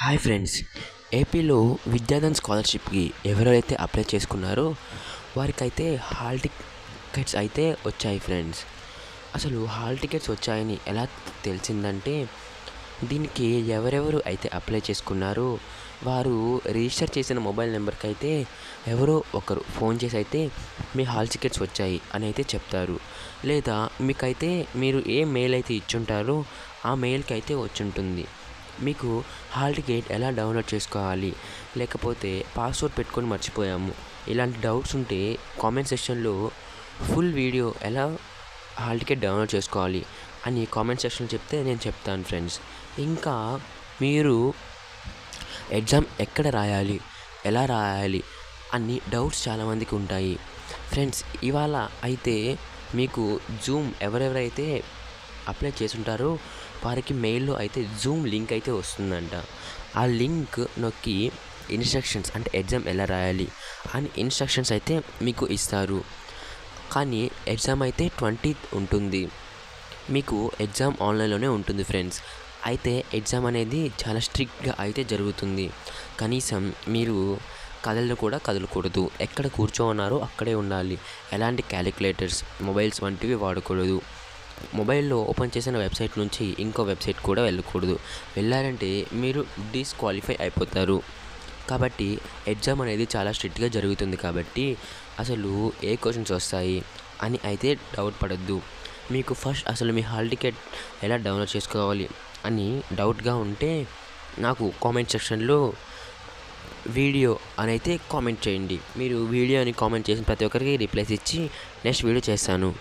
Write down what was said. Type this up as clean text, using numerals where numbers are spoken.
Hi friends, ఏపీలో విద్యాధన్ స్కాలర్షిప్కి ఎవరైతే apply చేసుకున్నారో వారికైతే హాల్ టికెట్స్ అయితే వచ్చాయి ఫ్రెండ్స్. అసలు హాల్ టికెట్స్ వచ్చాయని ఎలా తెలిసిందంటే, దీనికి ఎవరెవరు అయితే అప్లై చేసుకున్నారో వారు రిజిస్టర్ చేసిన మొబైల్ నెంబర్కి అయితే ఎవరో ఒకరు ఫోన్ చేసి అయితే మీ హాల్ టికెట్స్ వచ్చాయి అని అయితే చెప్తారు. లేదా మీకైతే మీరు ఏ మెయిల్ అయితే ఇచ్చుంటారో ఆ మెయిల్కి అయితే వచ్చుంటుంది. మీకు హాల్ టికెట్ ఎలా డౌన్లోడ్ చేసుకోవాలి, లేకపోతే పాస్వర్డ్ పెట్టుకొని మర్చిపోయాము, ఇలాంటి డౌట్స్ ఉంటే కామెంట్ సెక్షన్లో ఫుల్ వీడియో ఎలా హాల్ టికెట్ డౌన్లోడ్ చేసుకోవాలి అని కామెంట్ సెక్షన్లో చెప్తే నేను చెప్తాను ఫ్రెండ్స్. ఇంకా మీరు ఎగ్జామ్ ఎక్కడ రాయాలి, ఎలా రాయాలి అన్ని డౌట్స్ చాలామందికి ఉంటాయి ఫ్రెండ్స్. ఇవాళ అయితే మీకు జూమ్ ఎవరెవరైతే అప్లై చేసుంటారో వారికి మెయిల్లో అయితే జూమ్ లింక్ అయితే వస్తుందంట. ఆ లింక్ నొక్కి ఇన్స్ట్రక్షన్స్ అంటే ఎగ్జామ్ ఎలా రాయాలి అని ఇన్స్ట్రక్షన్స్ అయితే మీకు ఇస్తారు. కానీ ఎగ్జామ్ అయితే 20th ఉంటుంది. మీకు ఎగ్జామ్ ఆన్లైన్లోనే ఉంటుంది ఫ్రెండ్స్. అయితే ఎగ్జామ్ అనేది చాలా స్ట్రిక్ట్గా అయితే జరుగుతుంది. కనీసం మీరు కదలకూడదు, ఎక్కడ కూర్చోన్నారో అక్కడే ఉండాలి. ఎలాంటి క్యాలిక్యులేటర్స్, మొబైల్స్ వంటివి వాడకూడదు. మొబైల్లో ఓపెన్ చేసిన వెబ్సైట్ నుంచి ఇంకో వెబ్సైట్ కూడా వెళ్ళకూడదు. వెళ్ళారంటే మీరు డిస్క్వాలిఫై అయిపోతారు. కాబట్టి ఎగ్జామ్ అనేది చాలా స్ట్రిక్ట్గా జరుగుతుంది. కాబట్టి అసలు ఏ క్వశ్చన్స్ వస్తాయి అని అయితే డౌట్ పడద్దు. మీకు ఫస్ట్ అసలు మీ హాల్ టికెట్ ఎలా డౌన్లోడ్ చేసుకోవాలి అని డౌట్గా ఉంటే నాకు కామెంట్ సెక్షన్లో వీడియో అని అయితే కామెంట్ చేయండి. మీరు వీడియో అని కామెంట్ చేసిన ప్రతి ఒక్కరికి రిప్లైస్ ఇచ్చి నెక్స్ట్ వీడియో చేస్తాను.